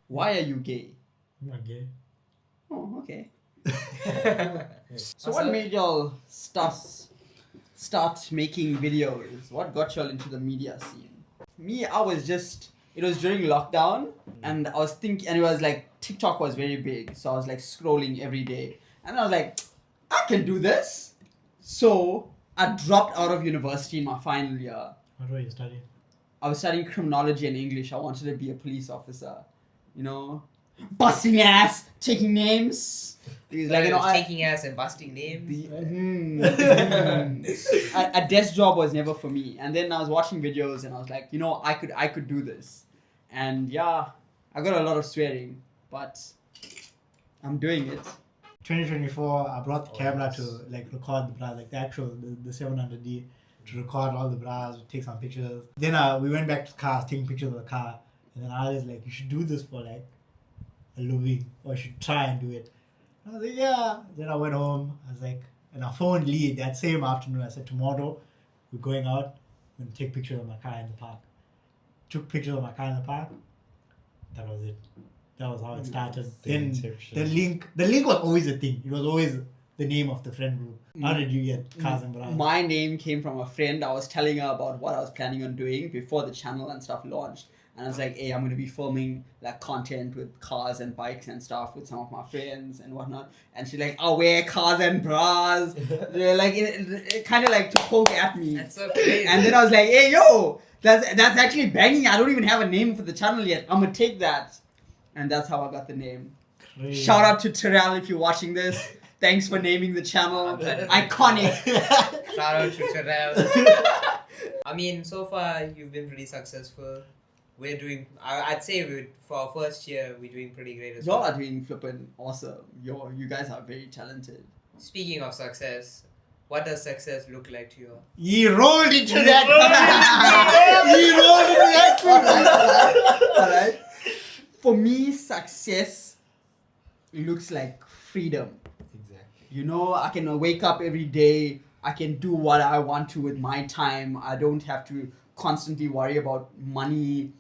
Why are you gay? I'm not gay. Oh, okay. So what made y'all start making videos? What got y'all into the media scene? Me, it was during lockdown, and I was thinking, and it was like TikTok was very big, so I was like scrolling every day, and I was like, I can do this. So I dropped out of university in my final year. What were you studying? I was studying criminology and English. I wanted to be a police officer, busting ass, taking names. He's like, taking ass and busting names. A desk job was never for me. And then I was watching videos and I was like, I could do this. And yeah, I got a lot of swearing, but I'm doing it. 2024, I brought the camera to like record the bras, like the actual the 700D, to record all the bras, take some pictures. Then we went back to the car, taking pictures of the car, and then I was like, you should do this for like a living, or you should try and do it. I was like, yeah. Then I went home. I was like, and I phoned Lee that same afternoon. I said, tomorrow we're going out. We're going to take pictures of my car in the park. Took pictures of my car in the park. That was it. That was how it started. Then the link was always a thing. It was always the name of the friend group. How did you get Cars and Bras? My name came from a friend. I was telling her about what I was planning on doing before the channel and stuff launched. And I was like, hey, I'm going to be filming like content with cars and bikes and stuff with some of my friends and whatnot. And she's like, I'll wear Cars and Bras. Like, it kind of like to poke at me. That's so crazy. And then I was like, hey, yo, that's actually banging. I don't even have a name for the channel yet. I'm going to take that. And that's how I got the name. Crazy. Shout out to Terrell if you're watching this. Thanks for naming the channel. Iconic. Shout out to Terrell. I mean, so far you've been pretty successful. We're doing, I'd say for our first year, we're doing pretty great as well. Y'all are doing flippin' awesome. You guys are very talented. Speaking of success, what does success look like to you? He rolled into that. He rolled into that. Alright. For me, success looks like freedom. Exactly. I can wake up every day. I can do what I want to with my time. I don't have to constantly worry about money.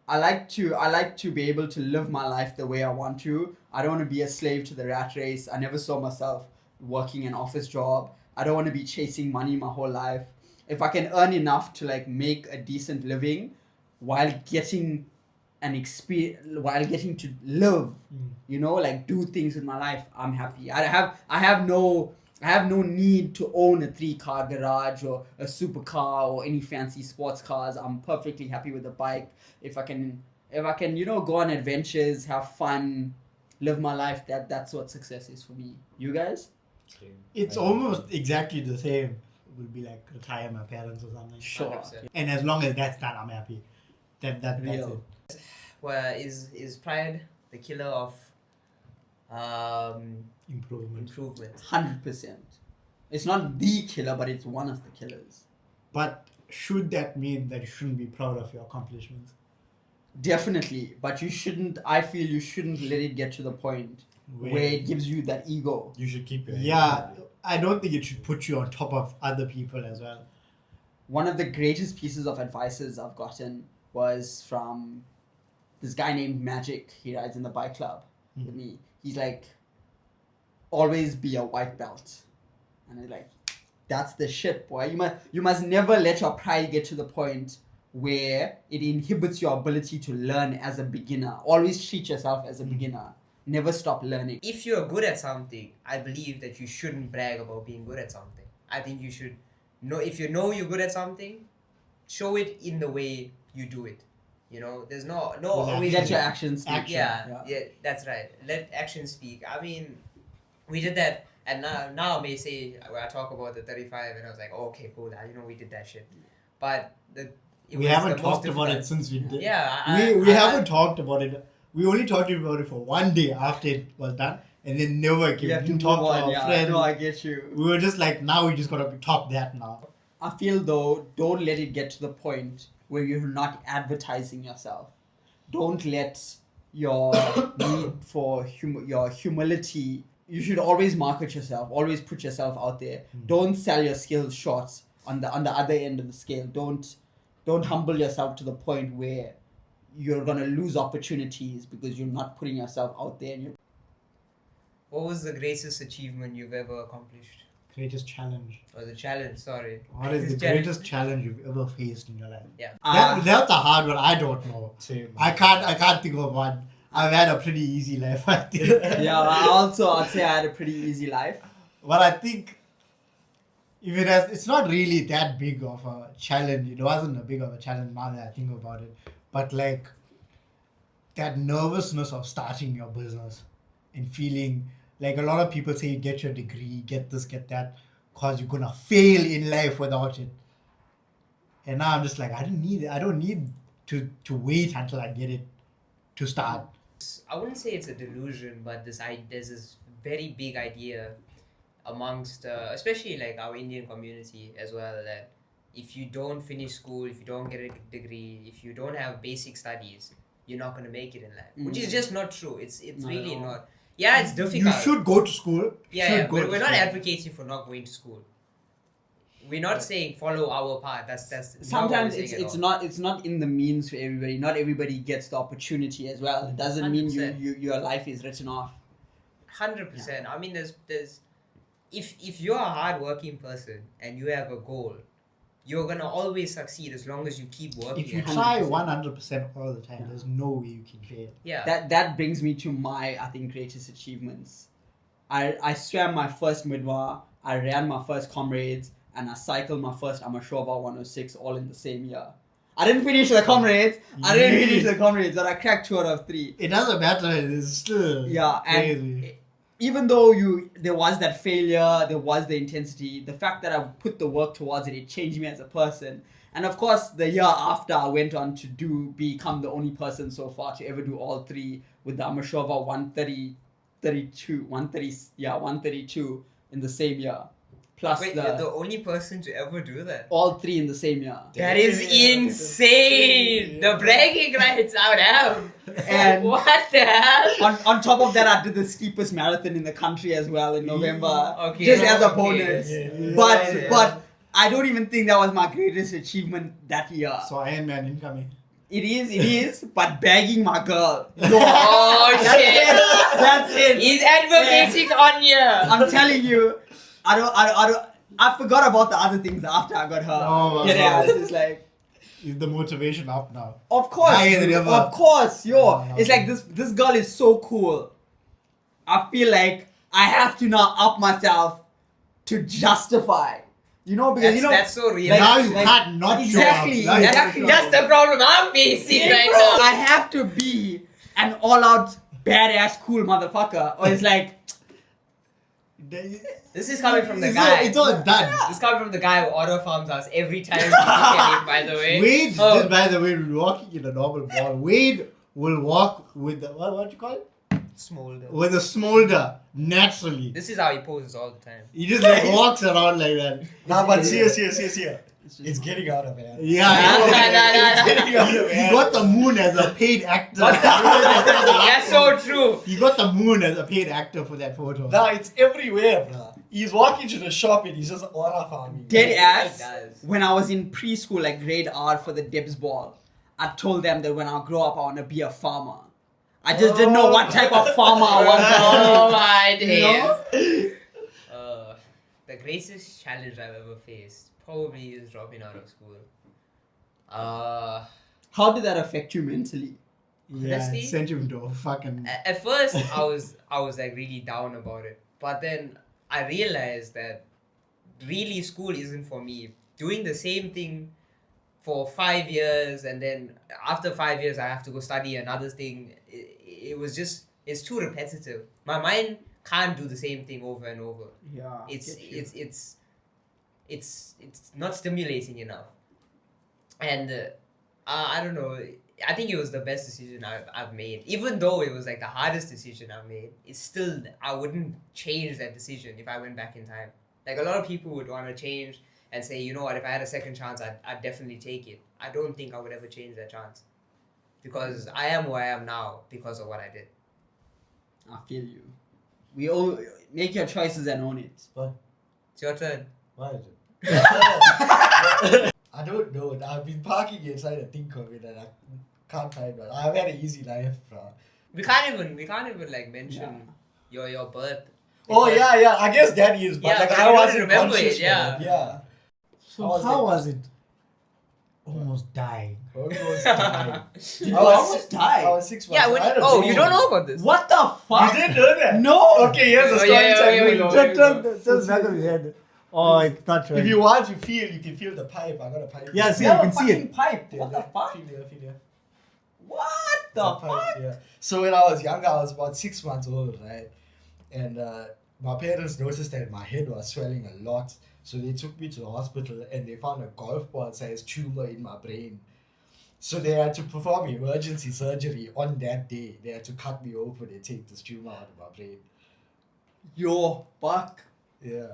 I like to be able to live my life the way I want to. I don't want to be a slave to the rat race. I never saw myself working an office job. I don't want to be chasing money my whole life. If I can earn enough to like make a decent living while getting an experience, while getting to live, like do things with my life, I'm happy. I have no need to own a 3-car garage or a supercar or any fancy sports cars. I'm perfectly happy with a bike. If I can, go on adventures, have fun, live my life, that's what success is for me. You guys? It's almost exactly the same. It would be like retire my parents or something. Sure. 100%. And as long as that's done, I'm happy. That's Real. it. Well, is pride the killer of Improvement. 100%. It's not the killer, but it's one of the killers. But should that mean that you shouldn't be proud of your accomplishments? Definitely, but I feel you shouldn't let it get to the point where it gives you that ego. You should keep your I don't think it should put you on top of other people as well. One of the greatest pieces of advices I've gotten was from this guy named Magic. He rides in the bike club with me. He's like, always be a white belt. And I'm like, that's the shit, boy. You must never let your pride get to the point where it inhibits your ability to learn as a beginner. Always treat yourself as a beginner. Never stop learning. If you're good at something, I believe that you shouldn't brag about being good at something. I think you should know, if you know you're good at something, show it in the way you do it. There's no always let your actions speak. Yeah, that's right. Let action speak. I mean, we did that, and now I may say, I talk about the 35, and I was like, oh, okay, cool, we did that shit. But we haven't talked about it since we did. Yeah, we haven't talked about it. We only talked about it for one day after it was done, and then never again. You have to talk to our friends. No, I get you. We were just like, now we just gotta top that now. I feel though, don't let it get to the point where you're not advertising yourself. Don't let your need for your humility. You should always market yourself. Always put yourself out there. Don't sell your skills short on the other end of the scale. Don't humble yourself to the point where you're gonna lose opportunities because you're not putting yourself out there. And What was the greatest achievement you've ever accomplished? Greatest challenge. Or the challenge, sorry. What is the greatest challenge you've ever faced in your life? Yeah. That's a hard one. I don't know. Same. I can't think of one. I've had a pretty easy life, I think. yeah, I'd say I had a pretty easy life. But I think if it's not really that big of a challenge. It wasn't a big of a challenge now that I think about it. But like that nervousness of starting your business and feeling like a lot of people say, get your degree, get this, get that, cause you're gonna fail in life without it. And now I'm just like, I don't need to wait until I get it to start. I wouldn't say it's a delusion, but there's this very big idea amongst, especially like our Indian community as well, that if you don't finish school, if you don't get a degree, if you don't have basic studies, you're not going to make it in life, which is just not true. It's really not. Yeah, it's difficult. You should go to school. Yeah, but we're not advocating for not going to school. We're not saying follow our path. That's sometimes it's not in the means for everybody. Not everybody gets the opportunity as well. It doesn't 100%. Mean your life is written off. 100%. I mean, there's if you're a hardworking person and you have a goal, you're gonna always succeed as long as you keep working. If you try 100% all the time, there's no way you can fail. Yeah. That brings me to my, I think, greatest achievements. I swam my first midway, I ran my first comrades, and I cycled my first Amashova 106 all in the same year. I didn't finish the comrades, but I cracked 2 out of 3. It doesn't matter, it's still crazy. And even though there was that failure, there was the intensity, the fact that I put the work towards it, it changed me as a person. And of course, the year after, I went on to become the only person so far to ever do all 3 with the Amashova 132 in the same year. Plus Wait, you're the only person to ever do that? All 3 in the same year. That is insane! The bragging rights out am. And what the hell? On top of that, I did the steepest marathon in the country as well in November. Okay. Just as a bonus. Yeah. But I don't even think that was my greatest achievement that year. So Iron Man incoming. It is, but bagging my girl. Oh shit! That's it. He's advocating on you. I'm telling you, I forgot about the other things after I got her. Oh, It's like, is the motivation up now? of course, it's like this girl is so cool. I feel like I have to now up myself to justify. Because that's so real. Now you can't not exactly, show up. exactly. That's the problem I'm facing right now. I have to be an all-out badass cool motherfucker, or it's like. This is coming from the guy. It's all done. This is coming from the guy who auto farms us every time we look at him, by the way. Wade, just by the way, we're walking in a normal ball. Wade will walk with the, what you call it? Smolder. With a smolder, naturally. This is how he poses all the time. He just like walks around like that. Nah, but see. It's getting out of hand. Yeah. Nah. He got the moon as a paid actor. That's so true. He got the moon as a paid actor for that photo. Nah, it's everywhere, bro. He's walking to the shop and he's just aura farming. Dead ass. does. When I was in preschool, like grade R for the Debs ball, I told them that when I grow up, I want to be a farmer. I just didn't know what type of farmer I Oh wanted my to be. You know? days. The greatest challenge I've ever faced probably is dropping out of school. How did that affect you mentally? Yeah, Honestly, sent him to a fucking... At first, I was like really down about it, but then I realized that really school isn't for me. Doing the same thing for 5 years and then after 5 years I have to go study another thing. It's too repetitive. My mind can't do the same thing over and over. Yeah. It's not stimulating enough. And I don't know. I think it was the best decision I've made. Even though it was like the hardest decision I've made, it's still, I wouldn't change that decision if I went back in time. Like a lot of people would want to change and say, you know what, if I had a second chance, I'd definitely take it. I don't think I would ever change that chance. Because I am who I am now because of what I did. I feel you. We all make your choices and own it. What? It's your turn. Why is it? I don't know. I've been parking inside a think of it and I Can't find one. I've had an easy life, bro. We can't even like mention your birth. Oh Because- yeah. I guess that is, but Yeah, like but I you don't wasn't remember conscious. it, yeah. man. Yeah. So How was how it? was it? Almost dying. Almost died. Did you I was almost die? I was 6 months. Yeah, I had a oh, baby. you don't know about this? What the fuck? You didn't know that? No. Okay, here's the Oh, story yeah, time. yeah, you yeah, know. yeah. Just back of his head. Oh, it's not true. If you want to feel, you can feel the pipe. I got a pipe. Yeah, see, You you have can a see it. fucking pipe. Yeah, What the fuck? Feel here. What the Pipe, fuck? yeah. So when I was younger, I was about 6 months old, right? And my parents noticed that my head was swelling a lot. So they took me to the hospital and they found a golf ball sized tumor in my brain. So they had to perform emergency surgery on that day. They had to cut me open and take this tumor out of my brain. Yo, fuck. Yeah.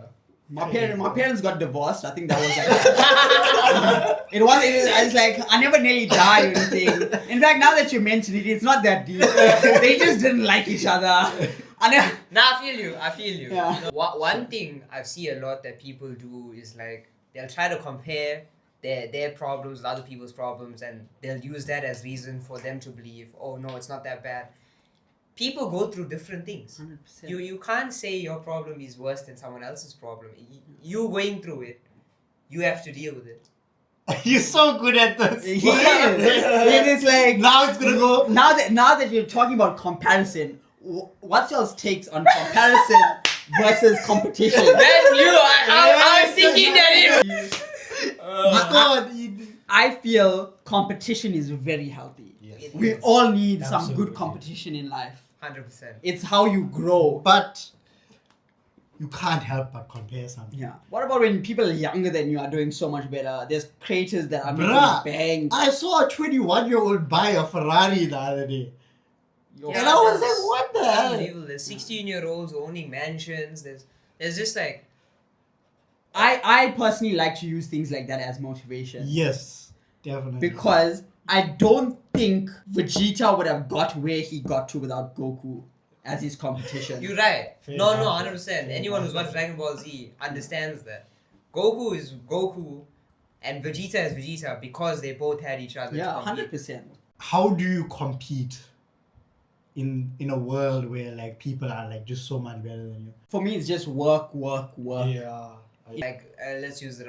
My parents got divorced. I think that was like it was like I never nearly died or anything. In fact, now that you mention it, it's not that deep. They just didn't like each other. I feel you. Yeah. One thing I see a lot that people do is like they'll try to compare their problems with other people's problems, and they'll use that as reason for them to believe, oh no, it's not that bad. People go through different things. 100%. You can't say your problem is worse than someone else's problem. You going through it, you have to deal with it. You're so good at this. He is. It is like Now it's gonna go. now that you're talking about comparison, what's your takes on comparison versus competition? Man, I was thinking that I feel competition is very healthy. Yes. We all need some Absolutely. good competition in life. 100%. It's how you grow. But you can't help but compare something. Yeah. What about when people younger than you are doing so much better? There's creators that are Bruh. making bank. I saw a 21-year-old buy a Ferrari the other day. Yo, And I was like, what the hell? Unbelievable. There's 16-year-olds owning mansions. There's just like I personally like to use things like that as motivation. Yes, definitely. Because I don't think Vegeta would have got where he got to without Goku as his competition. you're right. Fair No, enough. 100%. Anyone who's watched Dragon Ball Z understands that Goku is Goku and Vegeta is Vegeta because they both had each other. Yeah, to compete. 100%. How do you compete in a world where like people are like just so much better than you? For me, it's just work. Yeah. Like let's use the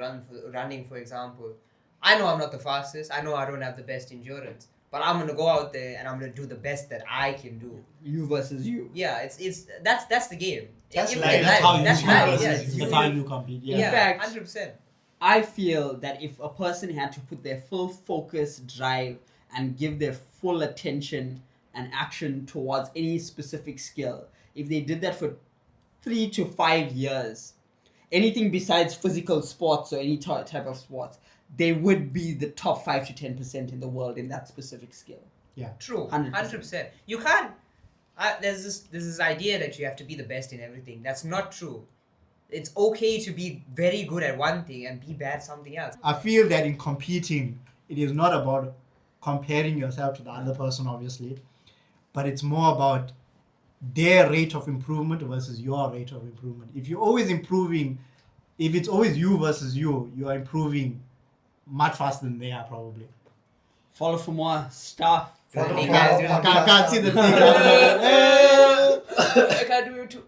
running for example. I know I'm not the fastest. I know I don't have the best endurance, but I'm gonna go out there and I'm gonna do the best that I can do. You versus you. Yeah, that's the game. That's Even life. in That's how you that's compete. life. Yeah, That's how you compete. Yeah. In fact- 100%. I feel that if a person had to put their full focus, drive, and give their full attention and action towards any specific skill, if they did that for 3 to 5 years, anything besides physical sports or any type of sports, they would be the top 5 to 10% in the world in that specific skill. True, 100%. 100%. You can't. There's this idea that you have to be the best in everything. That's not true. It's okay to be very good at one thing and be bad at something else. I feel that in competing, it is not about comparing yourself to the other person, obviously, but it's more about their rate of improvement versus your rate of improvement. If you're always improving, if it's always you versus you are improving much faster than they are probably. Follow for more stuff. Hey, I guys, can't see the thing. I can't do it too.